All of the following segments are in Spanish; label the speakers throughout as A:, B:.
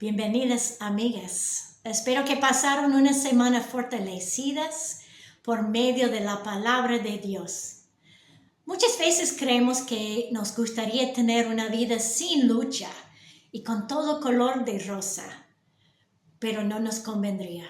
A: Bienvenidas, amigas. Espero que pasaron una semana fortalecidas por medio de la palabra de Dios. Muchas veces creemos que nos gustaría tener una vida sin lucha y con todo color de rosa, pero no nos convendría.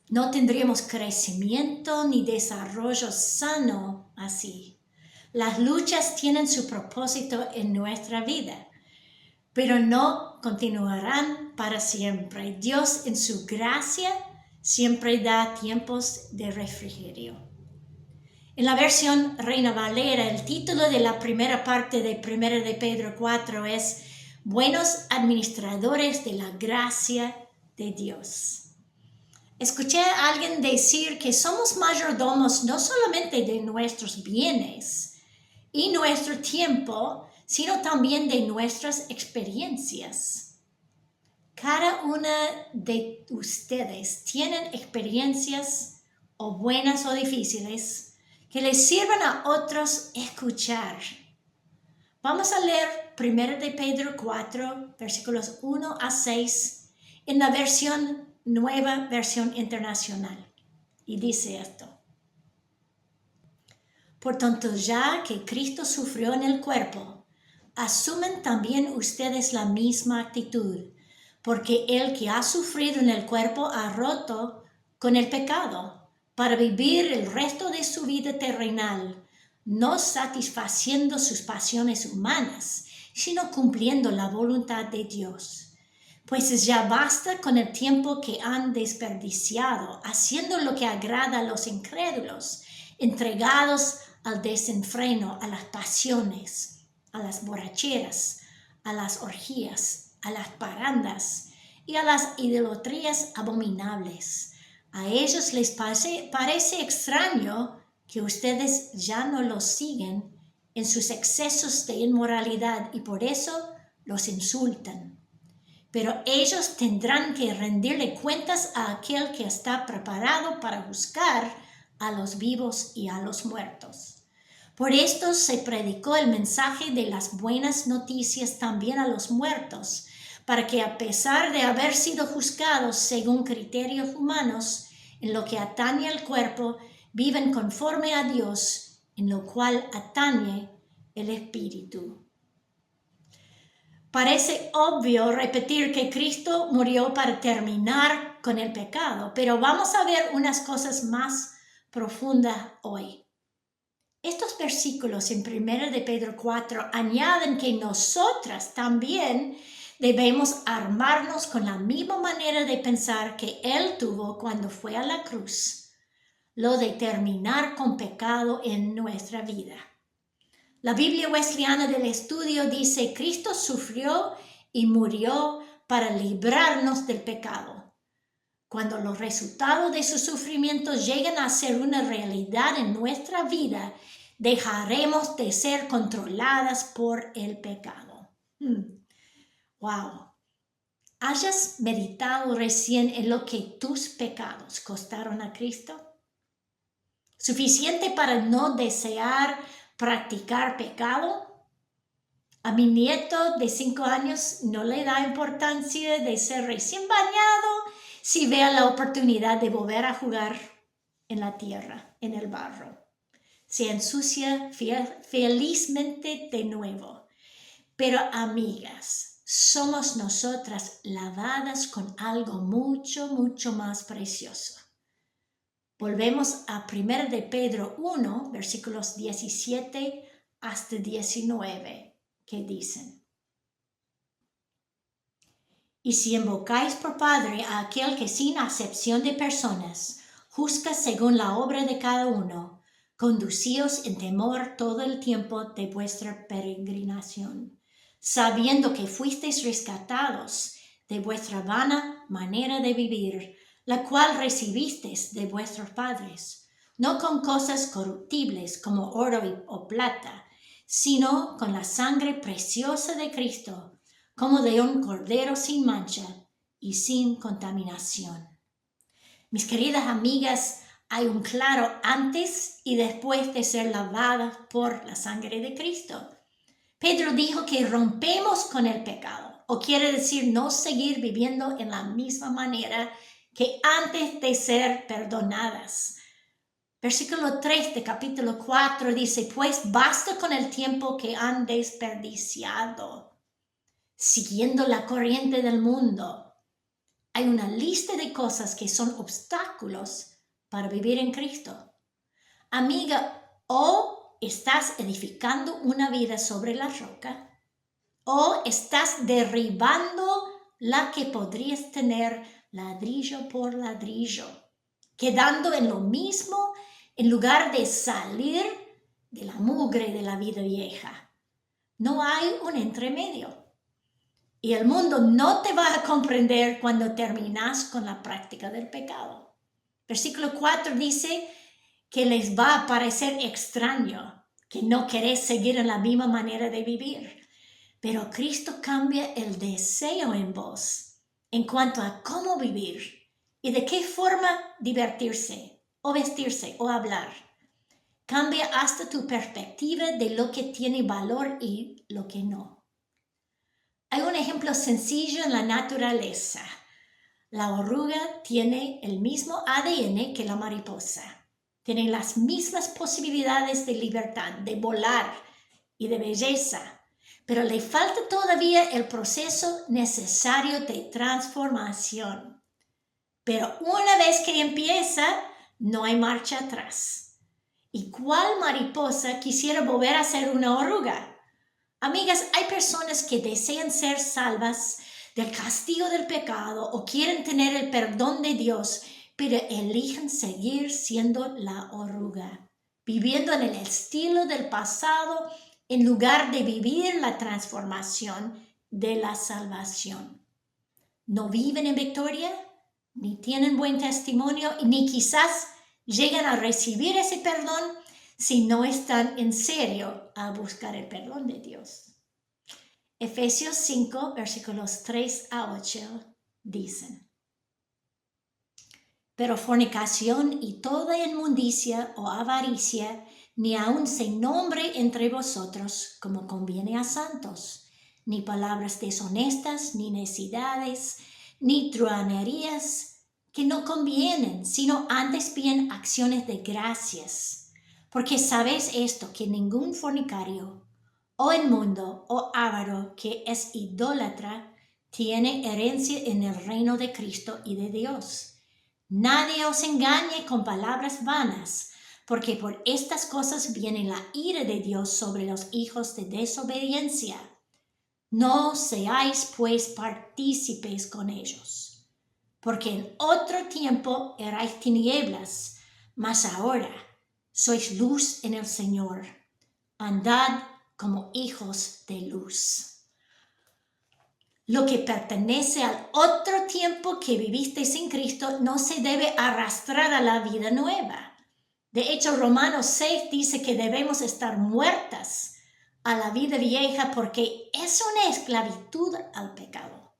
A: No tendríamos crecimiento ni desarrollo sano así. Las luchas tienen su propósito en nuestra vida, pero no continuarán para siempre. Dios en su gracia siempre da tiempos de refrigerio. En la versión Reina Valera, el título de la primera parte de 1 de Pedro 4 es Buenos administradores de la gracia de Dios. Escuché a alguien decir que somos mayordomos no solamente de nuestros bienes y nuestro tiempo, sino también de nuestras experiencias. Cada una de ustedes tienen experiencias, o buenas o difíciles, que les sirvan a otros escuchar. Vamos a leer 1 de Pedro 4, versículos 1 a 6, en la nueva versión internacional. Y dice esto. Por tanto, ya que Cristo sufrió en el cuerpo, asumen también ustedes la misma actitud, porque el que ha sufrido en el cuerpo ha roto con el pecado, para vivir el resto de su vida terrenal, no satisfaciendo sus pasiones humanas, sino cumpliendo la voluntad de Dios. Pues ya basta con el tiempo que han desperdiciado, haciendo lo que agrada a los incrédulos, entregados al desenfreno, a las pasiones, a las borracheras, a las orgías, a las parandas y a las idolatrías abominables. A ellos les parece extraño que ustedes ya no los siguen en sus excesos de inmoralidad y por eso los insultan. Pero ellos tendrán que rendirle cuentas a aquel que está preparado para juzgar a los vivos y a los muertos. Por esto se predicó el mensaje de las buenas noticias también a los muertos, para que a pesar de haber sido juzgados según criterios humanos, en lo que atañe al cuerpo, viven conforme a Dios, en lo cual atañe el espíritu. Parece obvio repetir que Cristo murió para terminar con el pecado, pero vamos a ver unas cosas más profundas hoy. Estos versículos en 1 de Pedro 4 añaden que nosotras también debemos armarnos con la misma manera de pensar que Él tuvo cuando fue a la cruz, lo de terminar con pecado en nuestra vida. La Biblia Wesleyana del Estudio dice, Cristo sufrió y murió para librarnos del pecado. Cuando los resultados de su sufrimiento llegan a ser una realidad en nuestra vida, dejaremos de ser controladas por el pecado. Wow. ¿Hayas meditado recién en lo que tus pecados costaron a Cristo? ¿Suficiente para no desear practicar pecado? A mi nieto de 5 años no le da importancia de ser recién bañado si vea la oportunidad de volver a jugar en la tierra, en el barro. Se ensucia felizmente de nuevo. Pero amigas, somos nosotras lavadas con algo mucho, mucho más precioso. Volvemos a 1 de Pedro 1, versículos 17 hasta 19, que dicen: Y si invocáis por Padre a aquel que sin acepción de personas juzga según la obra de cada uno, conducíos en temor todo el tiempo de vuestra peregrinación, sabiendo que fuisteis rescatados de vuestra vana manera de vivir, la cual recibisteis de vuestros padres, no con cosas corruptibles como oro o plata, sino con la sangre preciosa de Cristo, como de un cordero sin mancha y sin contaminación. Mis queridas amigas, hay un claro antes y después de ser lavadas por la sangre de Cristo. Pedro dijo que rompemos con el pecado. o quiere decir no seguir viviendo en la misma manera que antes de ser perdonadas. Versículo 3 de capítulo 4 dice, pues basta con el tiempo que han desperdiciado, siguiendo la corriente del mundo. Hay una lista de cosas que son obstáculos para vivir en Cristo. Amiga, o estás edificando una vida sobre la roca, o estás derribando la que podrías tener ladrillo por ladrillo, quedando en lo mismo en lugar de salir de la mugre de la vida vieja. No hay un entremedio. Y el mundo no te va a comprender cuando terminas con la práctica del pecado. Versículo 4 dice que les va a parecer extraño, que no querés seguir en la misma manera de vivir. Pero Cristo cambia el deseo en vos en cuanto a cómo vivir y de qué forma divertirse o vestirse o hablar. Cambia hasta tu perspectiva de lo que tiene valor y lo que no. Hay un ejemplo sencillo en la naturaleza. La oruga tiene el mismo ADN que la mariposa. Tiene las mismas posibilidades de libertad, de volar y de belleza. Pero le falta todavía el proceso necesario de transformación. Pero una vez que empieza, no hay marcha atrás. ¿Y cuál mariposa quisiera volver a ser una oruga? Amigas, hay personas que desean ser salvas del castigo del pecado o quieren tener el perdón de Dios, pero eligen seguir siendo la oruga, viviendo en el estilo del pasado en lugar de vivir la transformación de la salvación. No viven en victoria, ni tienen buen testimonio, ni quizás llegan a recibir ese perdón si no están en serio a buscar el perdón de Dios. Efesios 5, versículos 3 a 8 dicen, pero fornicación y toda inmundicia o avaricia ni aun se nombre entre vosotros como conviene a santos, ni palabras deshonestas, ni necedades, ni truhanerías que no convienen, sino antes bien acciones de gracias. Porque sabéis esto, que ningún fornicario, o inmundo, o avaro, que es idólatra, tiene herencia en el reino de Cristo y de Dios. Nadie os engañe con palabras vanas, porque por estas cosas viene la ira de Dios sobre los hijos de desobediencia. No seáis pues partícipes con ellos, porque en otro tiempo erais tinieblas, mas ahora sois luz en el Señor. Andad como hijos de luz. Lo que pertenece al otro tiempo que viviste sin Cristo no se debe arrastrar a la vida nueva. De hecho, Romanos 6 dice que debemos estar muertas a la vida vieja porque es una esclavitud al pecado.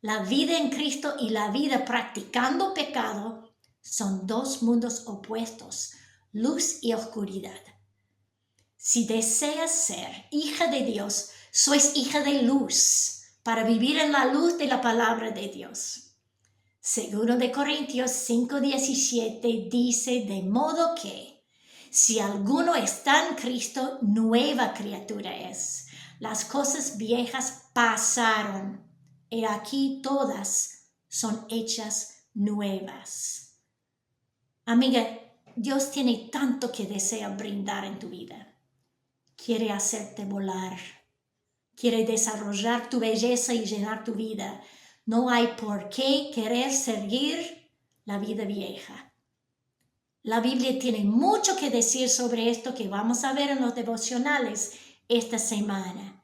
A: La vida en Cristo y la vida practicando pecado son dos mundos opuestos, luz y oscuridad. Si deseas ser hija de Dios, sois hija de luz, para vivir en la luz de la palabra de Dios. Segundo de Corintios 5:17 dice, de modo que, si alguno está en Cristo, nueva criatura es. Las cosas viejas pasaron, y aquí todas son hechas nuevas. Amiga, Dios tiene tanto que desea brindar en tu vida. Quiere hacerte volar. Quiere desarrollar tu belleza y llenar tu vida. No hay por qué querer seguir la vida vieja. La Biblia tiene mucho que decir sobre esto que vamos a ver en los devocionales esta semana.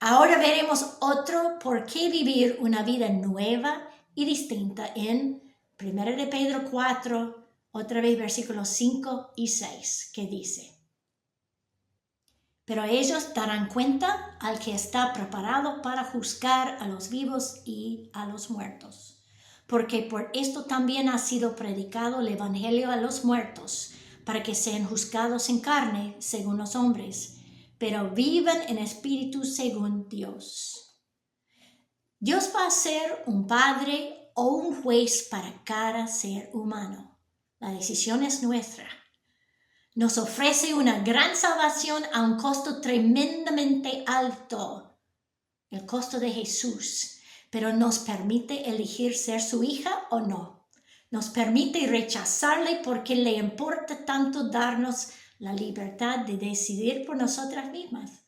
A: Ahora veremos otro por qué vivir una vida nueva y distinta en 1 de Pedro 4, otra vez versículos 5 y 6, que dice, pero ellos darán cuenta al que está preparado para juzgar a los vivos y a los muertos. Porque por esto también ha sido predicado el evangelio a los muertos, para que sean juzgados en carne según los hombres, pero vivan en espíritu según Dios. Dios va a ser un padre o un juez para cada ser humano. La decisión es nuestra. Nos ofrece una gran salvación a un costo tremendamente alto, el costo de Jesús, pero nos permite elegir ser su hija o no. Nos permite rechazarle porque le importa tanto darnos la libertad de decidir por nosotras mismas.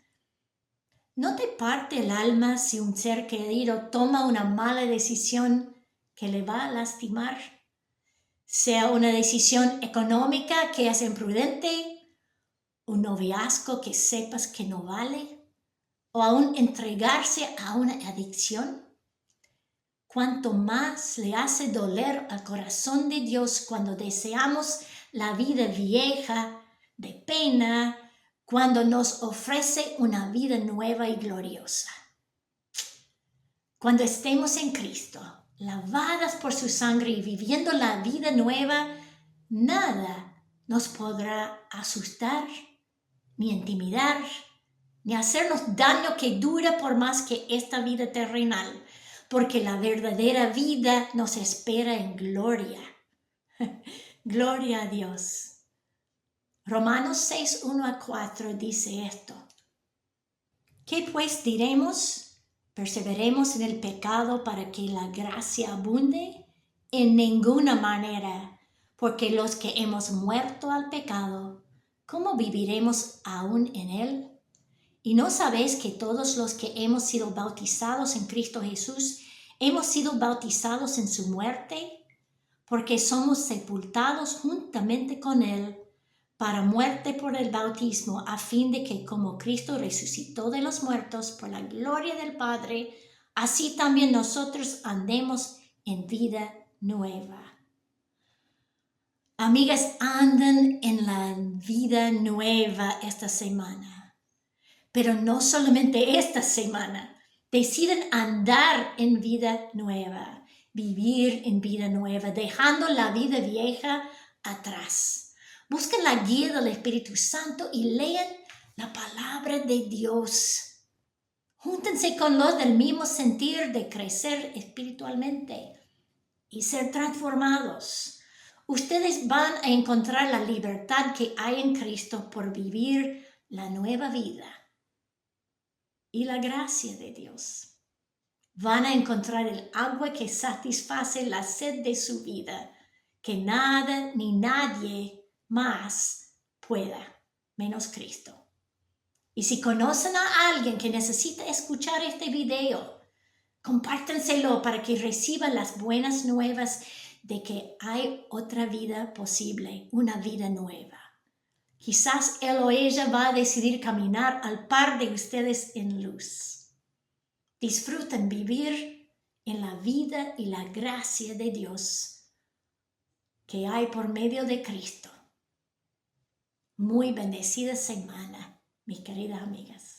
A: ¿No te parte el alma si un ser querido toma una mala decisión que le va a lastimar? Sea una decisión económica que es imprudente, un noviazgo que sepas que no vale, o aún entregarse a una adicción. Cuanto más le hace doler al corazón de Dios cuando deseamos la vida vieja, de pena, cuando nos ofrece una vida nueva y gloriosa. Cuando estemos en Cristo, lavadas por su sangre y viviendo la vida nueva, nada nos podrá asustar, ni intimidar, ni hacernos daño que dura por más que esta vida terrenal, porque la verdadera vida nos espera en gloria. Gloria a Dios. Romanos 6, 1-4 dice esto. ¿Qué pues diremos? ¿Perseveremos en el pecado para que la gracia abunde? En ninguna manera, porque los que hemos muerto al pecado, ¿cómo viviremos aún en él? ¿Y no sabéis que todos los que hemos sido bautizados en Cristo Jesús, hemos sido bautizados en su muerte? Porque somos sepultados juntamente con él para muerte por el bautismo, a fin de que como Cristo resucitó de los muertos por la gloria del Padre, así también nosotros andemos en vida nueva. Amigas, andan en la vida nueva esta semana. Pero no solamente esta semana. Deciden andar en vida nueva, vivir en vida nueva, dejando la vida vieja atrás. Busquen la guía del Espíritu Santo y lean la palabra de Dios. Júntense con los del mismo sentir de crecer espiritualmente y ser transformados. Ustedes van a encontrar la libertad que hay en Cristo por vivir la nueva vida y la gracia de Dios. Van a encontrar el agua que satisface la sed de su vida, que nada ni nadie más pueda, menos Cristo. Y si conocen a alguien que necesita escuchar este video, compártenselo para que reciba las buenas nuevas de que hay otra vida posible, una vida nueva. Quizás él o ella va a decidir caminar al par de ustedes en luz. Disfruten vivir en la vida y la gracia de Dios que hay por medio de Cristo. Muy bendecida semana, mis queridas amigas.